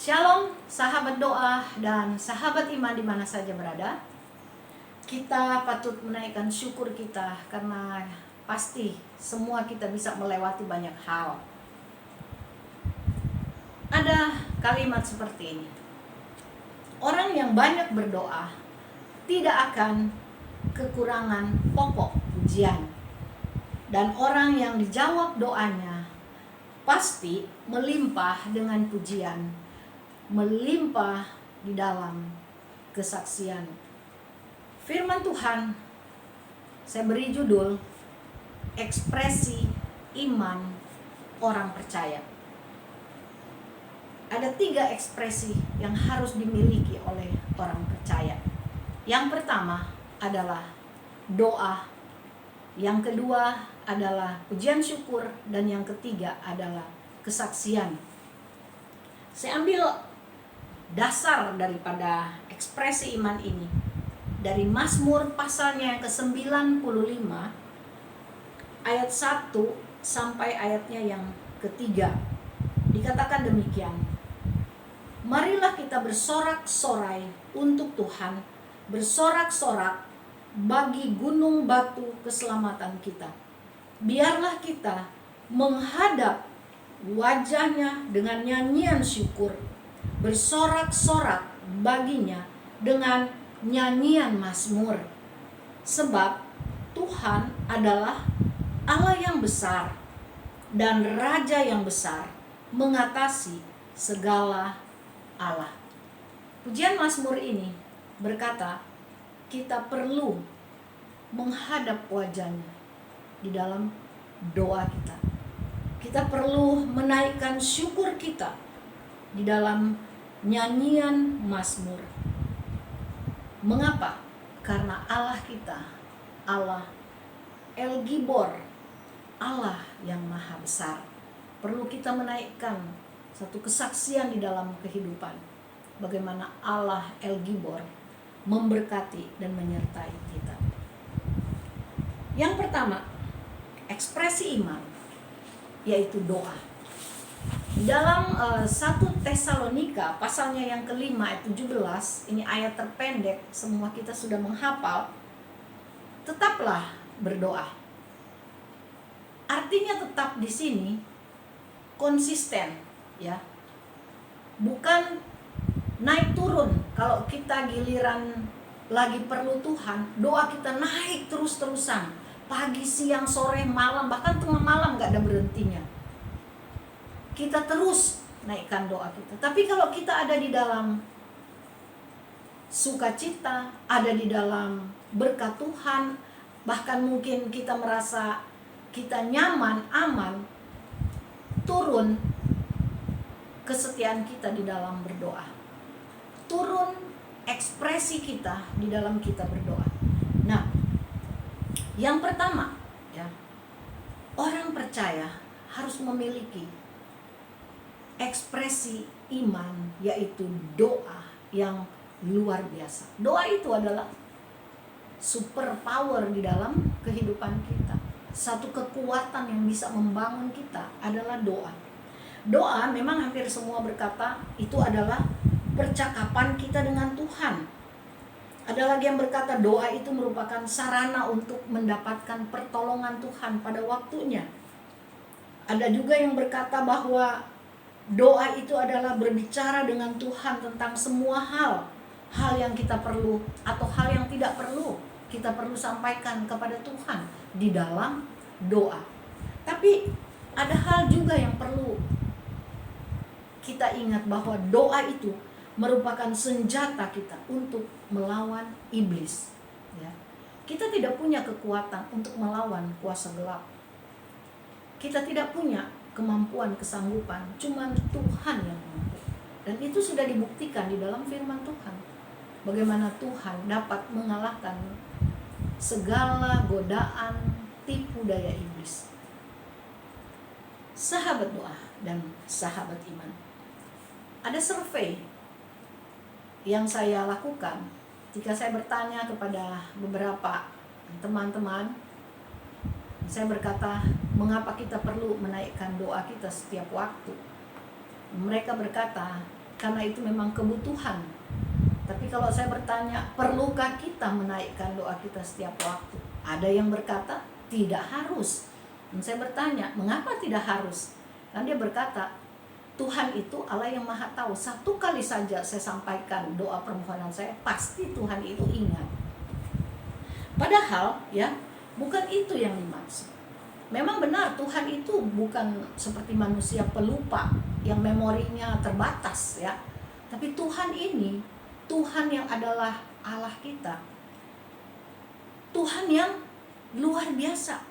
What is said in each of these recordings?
Shalom sahabat doa dan sahabat iman di mana saja berada. Kita patut menaikkan syukur kita karena pasti semua kita bisa melewati banyak hal. Ada kalimat seperti ini. Orang yang banyak berdoa tidak akan kekurangan pokok pujian. Dan orang yang dijawab doanya pasti melimpah dengan pujian, melimpah di dalam kesaksian. Firman Tuhan saya beri judul ekspresi iman orang percaya. Ada 3 ekspresi yang harus dimiliki oleh orang percaya. Yang pertama adalah doa, yang kedua adalah pujian syukur, dan yang ketiga adalah kesaksian. Saya ambil dasar daripada ekspresi iman ini dari Mazmur pasalnya yang ke-95 ayat 1 sampai ayatnya yang ketiga. Dikatakan demikian. Marilah kita bersorak-sorai untuk Tuhan, bersorak-sorak bagi gunung batu keselamatan kita. Biarlah kita menghadap wajahnya dengan nyanyian syukur, bersorak-sorak baginya dengan nyanyian mazmur. Sebab Tuhan adalah Allah yang besar dan Raja yang besar, mengatasi segala Allah. Pujian mazmur ini berkata, kita perlu menghadap wajahnya di dalam doa kita. Kita perlu menaikkan syukur kita di dalam nyanyian mazmur. Mengapa? Karena Allah kita, Allah El Gibor, Allah yang maha besar. Perlu kita menaikkan satu kesaksian di dalam kehidupan. Bagaimana Allah El Gibor memberkati dan menyertai kita. Yang pertama, ekspresi iman, yaitu doa. Di dalam 1 Tesalonika pasalnya yang ke-5 ayat 17, ini ayat terpendek, semua kita sudah menghafal. Tetaplah berdoa. Artinya tetap di sini konsisten, ya. Bukan naik turun. Kalau kita giliran lagi perlu Tuhan, doa kita naik terus-terusan. Pagi, siang, sore, malam, bahkan tengah malam gak ada berhentinya. Kita terus naikkan doa kita. Tapi kalau kita ada di dalam sukacita, ada di dalam berkat Tuhan, bahkan mungkin kita merasa kita nyaman, aman, turun kesetiaan kita di dalam berdoa. Turun ekspresi kita di dalam kita berdoa. Nah, yang pertama, ya, orang percaya harus memiliki ekspresi iman, yaitu doa yang luar biasa. Doa itu adalah super power di dalam kehidupan kita. Satu kekuatan yang bisa membangun kita adalah doa. Doa memang hampir semua berkata itu adalah percakapan kita dengan Tuhan. Ada lagi yang berkata doa itu merupakan sarana untuk mendapatkan pertolongan Tuhan pada waktunya. Ada juga yang berkata bahwa doa itu adalah berbicara dengan Tuhan tentang semua hal. Hal yang kita perlu atau hal yang tidak perlu, kita perlu sampaikan kepada Tuhan di dalam doa. Tapi ada hal juga yang perlu kita ingat, bahwa doa itu merupakan senjata kita untuk melawan iblis, ya. Kita tidak punya kekuatan untuk melawan kuasa gelap. Kita tidak punya kemampuan, kesanggupan, cuman Tuhan yang mampu. Dan itu sudah dibuktikan di dalam firman Tuhan. Bagaimana Tuhan dapat mengalahkan segala godaan, tipu daya iblis. Sahabat doa dan sahabat iman, ada survei yang saya lakukan ketika saya bertanya kepada beberapa teman-teman. Saya berkata, mengapa kita perlu menaikkan doa kita setiap waktu? Mereka berkata, karena itu memang kebutuhan. Tapi kalau saya bertanya, perlukah kita menaikkan doa kita setiap waktu? Ada yang berkata tidak harus. Dan saya bertanya, mengapa tidak harus? Dan dia berkata, Tuhan itu Allah yang Maha Tahu. Satu kali saja saya sampaikan doa permohonan saya, pasti Tuhan itu ingat. Padahal ya, bukan itu yang dimaksud. Memang benar Tuhan itu bukan seperti manusia pelupa yang memorinya terbatas ya. Tapi Tuhan ini, Tuhan yang adalah Allah kita, Tuhan yang luar biasa,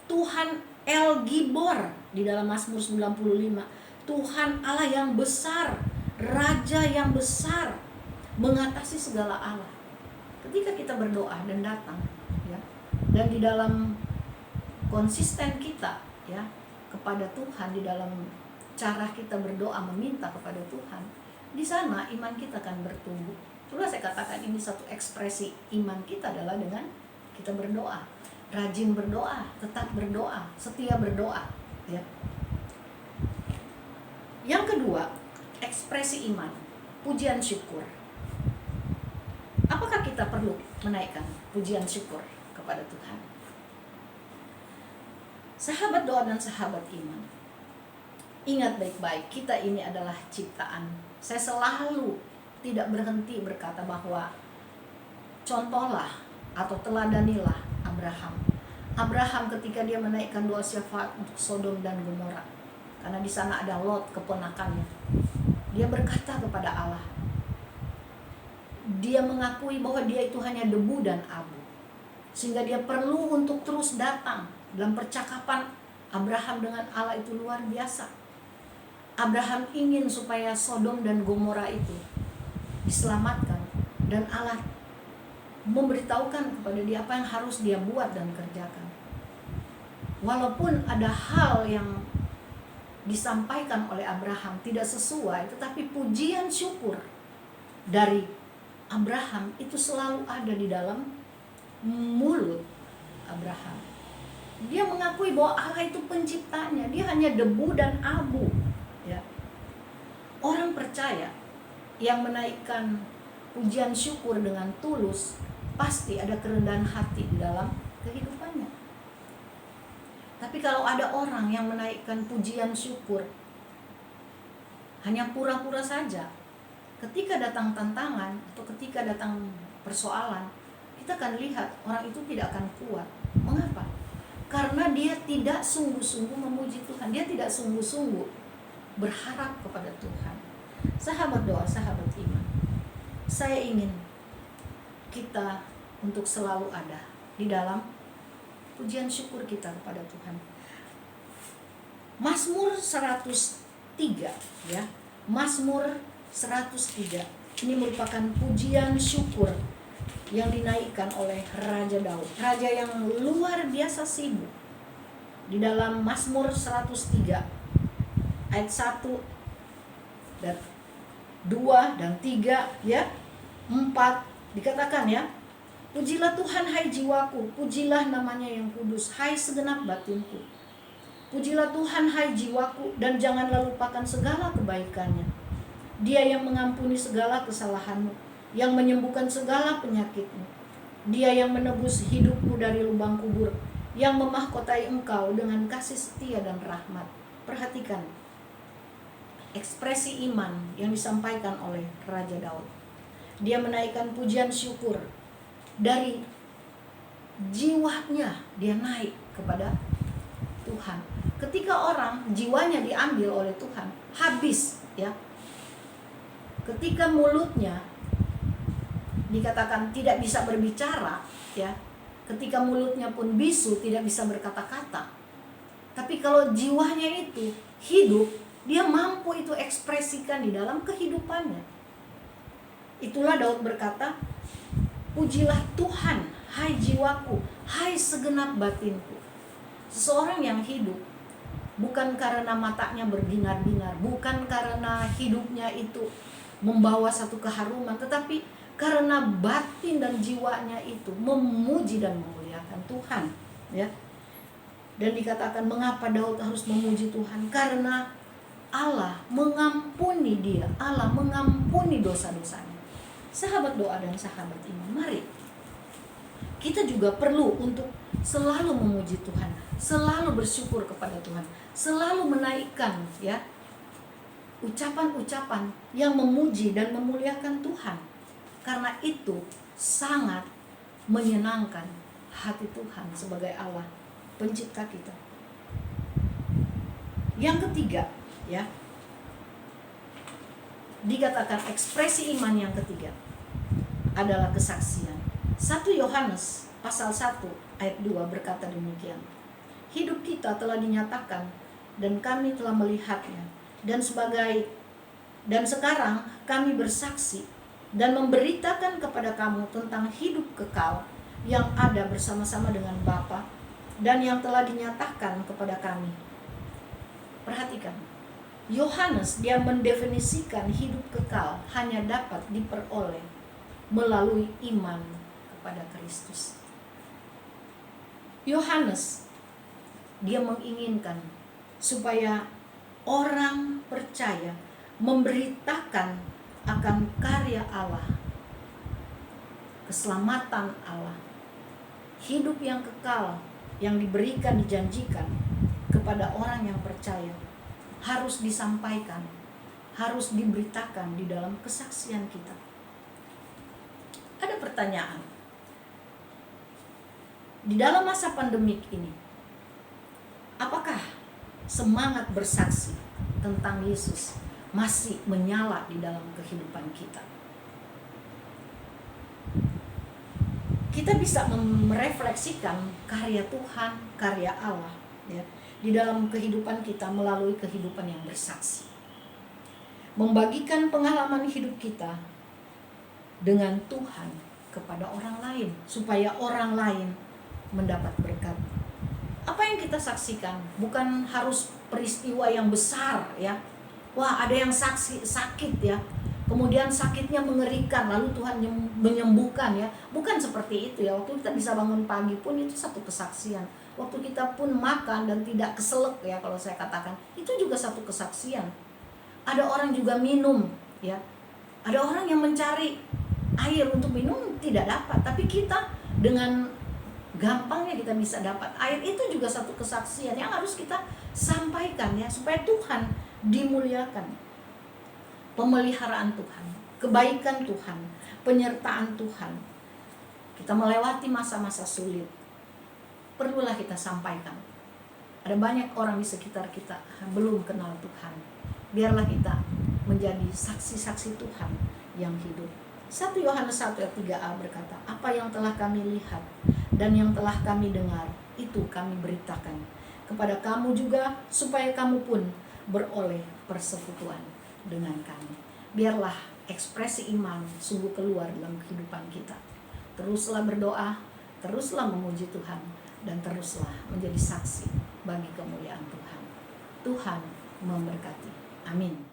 Tuhan El Gibor di dalam Mazmur 95, Tuhan Allah yang besar, Raja yang besar, mengatasi segala Allah. Ketika kita berdoa dan datang ya, dan di dalam konsisten kita ya kepada Tuhan, di dalam cara kita berdoa meminta kepada Tuhan, di sana iman kita akan bertumbuh. Itulah saya katakan ini satu ekspresi iman kita adalah dengan kita berdoa, rajin berdoa, tetap berdoa, setia berdoa ya. Yang kedua, ekspresi iman, pujian syukur. Apakah kita perlu menaikkan pujian syukur kepada Tuhan? Sahabat doa dan sahabat iman, ingat baik-baik, kita ini adalah ciptaan. Saya selalu tidak berhenti berkata bahwa contohlah atau teladanilah Abraham. Abraham ketika dia menaikkan doa syafaat untuk Sodom dan Gomora, karena di sana ada Lot keponakannya. Dia berkata kepada Allah. Dia mengakui bahwa dia itu hanya debu dan abu, sehingga dia perlu untuk terus datang. Dalam percakapan Abraham dengan Allah itu luar biasa. Abraham ingin supaya Sodom dan Gomora itu diselamatkan, dan Allah memberitahukan kepada dia apa yang harus dia buat dan kerjakan. Walaupun ada hal yang disampaikan oleh Abraham tidak sesuai, tetapi pujian syukur dari Abraham itu selalu ada di dalam mulut Abraham. Dia mengakui bahwa Allah itu penciptanya, dia hanya debu dan abu ya. Orang percaya yang menaikkan pujian syukur dengan tulus pasti ada kerendahan hati di dalam kehidupannya. Tapi kalau ada orang yang menaikkan pujian syukur hanya pura-pura saja, ketika datang tantangan atau ketika datang persoalan, kita akan lihat orang itu tidak akan kuat. Mengapa? Karena dia tidak sungguh-sungguh memuji Tuhan, dia tidak sungguh-sungguh berharap kepada Tuhan. Sahabat doa, sahabat iman, saya ingin kita untuk selalu ada di dalam pujian syukur kita kepada Tuhan. Mazmur 103 ya. Mazmur 103 ini merupakan pujian syukur yang dinaikkan oleh Raja Daud, raja yang luar biasa sibuk. Di dalam Mazmur 103 ayat 1 dan 2 dan 3 ya, 4 dikatakan ya, pujilah Tuhan hai jiwaku, pujilah namanya yang kudus, hai segenap batinku. Pujilah Tuhan hai jiwaku, dan janganlah lupakan segala kebaikannya. Dia yang mengampuni segala kesalahanmu, yang menyembuhkan segala penyakitmu. Dia yang menebus hidupmu dari lubang kubur, yang memahkotai engkau dengan kasih setia dan rahmat. Perhatikan ekspresi iman yang disampaikan oleh Raja Daud. Dia menaikkan pujian syukur dari jiwanya, dia naik kepada Tuhan. Ketika orang jiwanya diambil oleh Tuhan, habis ya. Ketika mulutnya dikatakan tidak bisa berbicara ya, ketika mulutnya pun bisu, tidak bisa berkata-kata. Tapi kalau jiwanya itu hidup, dia mampu itu ekspresikan di dalam kehidupannya. Itulah Daud berkata, pujilah Tuhan, hai jiwaku, hai segenap batinku. Seseorang yang hidup bukan karena matanya berbinar-binar, bukan karena hidupnya itu membawa satu keharuman, tetapi karena batin dan jiwanya itu memuji dan memuliakan Tuhan ya. Dan dikatakan mengapa Daud harus memuji Tuhan? Karena Allah mengampuni dia, Allah mengampuni dosa-dosanya. Sahabat doa dan sahabat iman, mari kita juga perlu untuk selalu memuji Tuhan, selalu bersyukur kepada Tuhan, selalu menaikkan ya ucapan-ucapan yang memuji dan memuliakan Tuhan. Karena itu sangat menyenangkan hati Tuhan sebagai Allah pencipta kita. Yang ketiga, ya, dikatakan ekspresi iman yang ketiga adalah kesaksian. 1 Yohanes pasal 1 ayat 2 berkata demikian. Hidup kita telah dinyatakan dan kami telah melihatnya, dan sekarang kami bersaksi dan memberitakan kepada kamu tentang hidup kekal yang ada bersama-sama dengan Bapa dan yang telah dinyatakan kepada kami. Perhatikan, Yohanes dia mendefinisikan hidup kekal hanya dapat diperoleh melalui iman kepada Kristus. Yohanes dia menginginkan supaya orang percaya memberitakan akan karya Allah, keselamatan Allah, hidup yang kekal yang diberikan, dijanjikan kepada orang yang percaya, harus disampaikan, harus diberitakan di dalam kesaksian kita. Ada pertanyaan, di dalam masa pandemik ini, apakah semangat bersaksi tentang Yesus masih menyala di dalam kehidupan kita? Kita bisa merefleksikan karya Tuhan, karya Allah ya, di dalam kehidupan kita melalui kehidupan yang bersaksi. Membagikan pengalaman hidup kita dengan Tuhan kepada orang lain, supaya orang lain mendapat berkat. Apa yang kita saksikan bukan harus peristiwa yang besar ya. Wah, ada yang sakit ya, kemudian sakitnya mengerikan, lalu Tuhan menyembuhkan ya. Bukan seperti itu ya. Waktu kita bisa bangun pagi pun itu satu kesaksian. Waktu kita pun makan dan tidak keselak ya, kalau saya katakan, itu juga satu kesaksian. Ada orang juga minum ya. Ada orang yang mencari air untuk minum tidak dapat, tapi kita dengan gampangnya kita bisa dapat air. Itu juga satu kesaksian yang harus kita sampaikan ya, supaya Tuhan dimuliakan. Pemeliharaan Tuhan, kebaikan Tuhan, penyertaan Tuhan. Kita melewati masa-masa sulit, perlulah kita sampaikan. Ada banyak orang di sekitar kita belum kenal Tuhan. Biarlah kita menjadi saksi-saksi Tuhan yang hidup. 1 Yohanes 1 ayat 3a berkata, apa yang telah kami lihat dan yang telah kami dengar, itu kami beritakan kepada kamu juga, supaya kamu pun beroleh persekutuan dengan kami. Biarlah ekspresi iman sungguh keluar dalam kehidupan kita. Teruslah berdoa, teruslah memuji Tuhan, dan teruslah menjadi saksi bagi kemuliaan Tuhan. Tuhan memberkati. Amin.